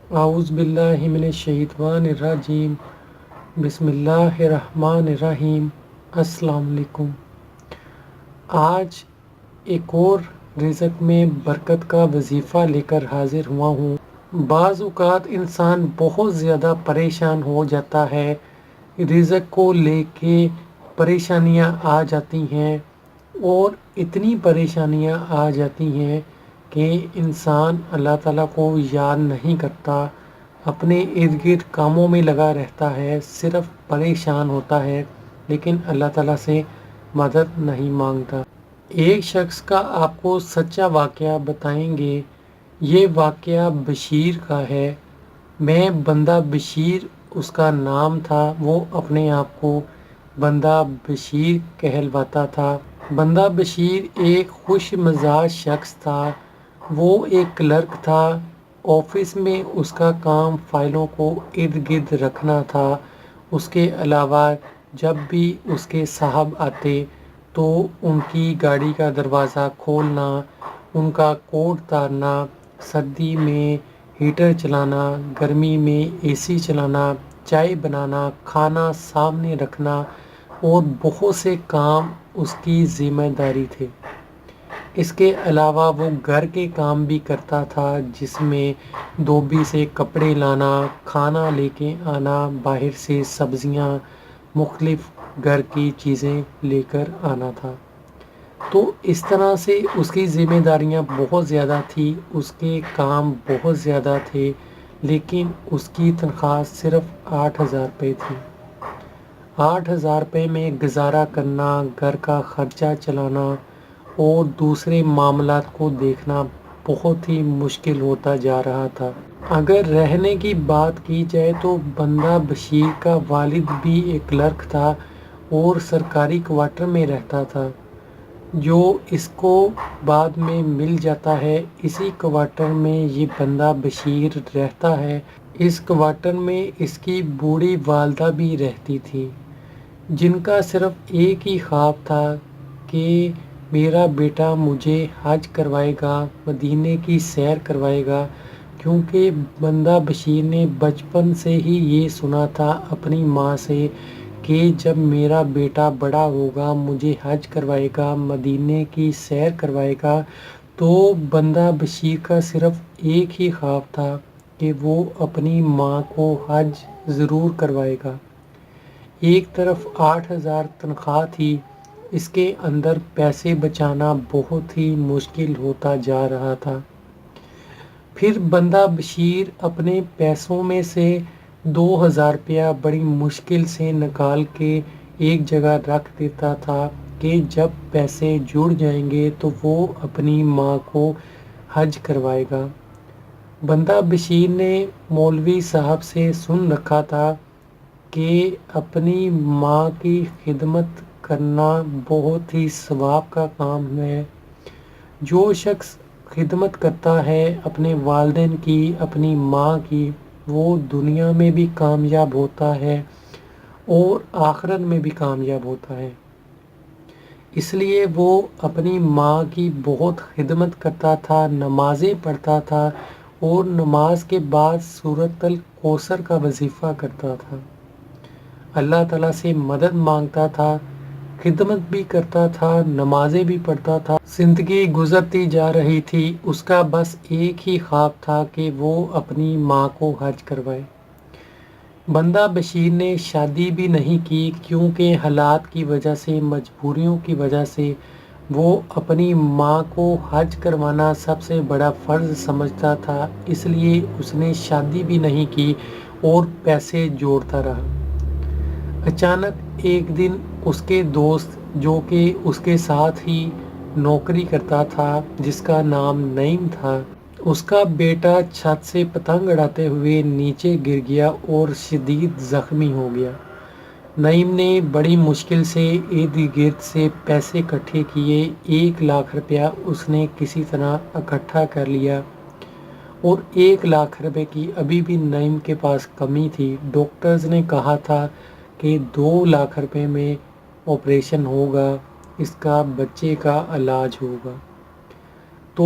اعوذ باللہ من الشیطان الرجیم، بسم اللہ الرحمن الرحیم۔ السلام علیکم۔ آج ایک اور رزق میں برکت کا وظیفہ لے کر حاضر ہوا ہوں۔ بعض اوقات انسان بہت زیادہ پریشان ہو جاتا ہے، رزق کو لے کے پریشانیاں آ جاتی ہیں اور اتنی پریشانیاں آ جاتی ہیں کہ انسان اللہ تعالیٰ کو یاد نہیں کرتا، اپنے ارد گرد کاموں میں لگا رہتا ہے، صرف پریشان ہوتا ہے لیکن اللہ تعالیٰ سے مدد نہیں مانگتا۔ ایک شخص کا آپ کو سچا واقعہ بتائیں گے۔ یہ واقعہ بشیر کا ہے۔ میں بندہ بشیر اس کا نام تھا، وہ اپنے آپ کو بندہ بشیر کہلواتا تھا۔ بندہ بشیر ایک خوش مزاج شخص تھا۔ وہ ایک کلرک تھا۔ آفس میں اس کا کام فائلوں کو ارد گرد رکھنا تھا۔ اس کے علاوہ جب بھی اس کے صاحب آتے تو ان کی گاڑی کا دروازہ کھولنا، ان کا کوٹ اتارنا، سردی میں ہیٹر چلانا، گرمی میں اے سی چلانا، چائے بنانا، کھانا سامنے رکھنا اور بہت سے کام اس کی ذمہ داری تھے۔ اس کے علاوہ وہ گھر کے کام بھی کرتا تھا، جس میں دھوبی سے کپڑے لانا، کھانا لے کے آنا، باہر سے سبزیاں، مختلف گھر کی چیزیں لے کر آنا تھا۔ تو اس طرح سے اس کی ذمہ داریاں بہت زیادہ تھی، اس کے کام بہت زیادہ تھے، لیکن اس کی تنخواہ صرف 8,000 روپے تھی۔ 8,000 روپے میں گزارا کرنا، گھر کا خرچہ چلانا اور دوسرے معاملات کو دیکھنا بہت ہی مشکل ہوتا جا رہا تھا۔ اگر رہنے کی بات کی جائے تو بندہ بشیر کا والد بھی ایک کلرک تھا اور سرکاری کوارٹر میں رہتا تھا، جو اس کو بعد میں مل جاتا ہے۔ اسی کوارٹر میں یہ بندہ بشیر رہتا ہے۔ اس کوارٹر میں اس کی بوڑھی والدہ بھی رہتی تھی، جن کا صرف ایک ہی خواب تھا کہ میرا بیٹا مجھے حج کروائے گا، مدینے کی سیر کروائے گا، کیونکہ بندہ بشیر نے بچپن سے ہی یہ سنا تھا اپنی ماں سے کہ جب میرا بیٹا بڑا ہوگا مجھے حج کروائے گا، مدینے کی سیر کروائے گا۔ تو بندہ بشیر کا صرف ایک ہی خواب تھا کہ وہ اپنی ماں کو حج ضرور کروائے گا۔ ایک طرف 8,000 تنخواہ تھی، اس کے اندر پیسے بچانا بہت ہی مشکل ہوتا جا رہا تھا۔ پھر بندہ بشیر اپنے پیسوں میں سے 2,000 روپیہ بڑی مشکل سے نکال کے ایک جگہ رکھ دیتا تھا کہ جب پیسے جڑ جائیں گے تو وہ اپنی ماں کو حج کروائے گا۔ بندہ بشیر نے مولوی صاحب سے سن رکھا تھا کہ اپنی ماں کی خدمت کرنا بہت ہی ثواب کا کام ہے۔ جو شخص خدمت کرتا ہے اپنے والدین کی، اپنی ماں کی، وہ دنیا میں بھی کامیاب ہوتا ہے اور آخرت میں بھی کامیاب ہوتا ہے۔ اس لیے وہ اپنی ماں کی بہت خدمت کرتا تھا، نمازیں پڑھتا تھا اور نماز کے بعد سورۃ الکوثر کا وظیفہ کرتا تھا۔ اللہ تعالیٰ سے مدد مانگتا تھا، خدمت بھی کرتا تھا، نمازیں بھی پڑھتا تھا۔ زندگی گزرتی جا رہی تھی، اس کا بس ایک ہی خواب تھا کہ وہ اپنی ماں کو حج کروائے۔ بندہ بشیر نے شادی بھی نہیں کی، کیونکہ حالات کی وجہ سے، مجبوریوں کی وجہ سے وہ اپنی ماں کو حج کروانا سب سے بڑا فرض سمجھتا تھا، اس لیے اس نے شادی بھی نہیں کی اور پیسے جوڑتا رہا۔ اچانک ایک دن اس کے دوست، جو کہ اس کے ساتھ ہی نوکری کرتا تھا، جس کا نام نعیم تھا، اس کا بیٹا چھت سے پتنگ اڑاتے ہوئے نیچے گر گیا اور شدید زخمی ہو گیا۔ نعیم نے بڑی مشکل سے ارد گرد سے پیسے اکٹھے کیے۔ 1,00,000 روپیہ اس نے کسی طرح اکٹھا کر لیا اور 1,00,000 روپے کی ابھی بھی نعیم کے پاس کمی تھی۔ ڈاکٹرز نے کہا تھا کہ 2,00,000 روپے میں آپریشن ہوگا، اس کا بچے کا علاج ہوگا۔ تو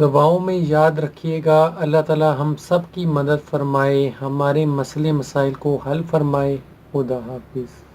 دعاؤں میں یاد رکھیے گا، اللہ تعالی ہم سب کی مدد فرمائے، ہمارے مسئلے مسائل کو حل فرمائے۔ خدا حافظ۔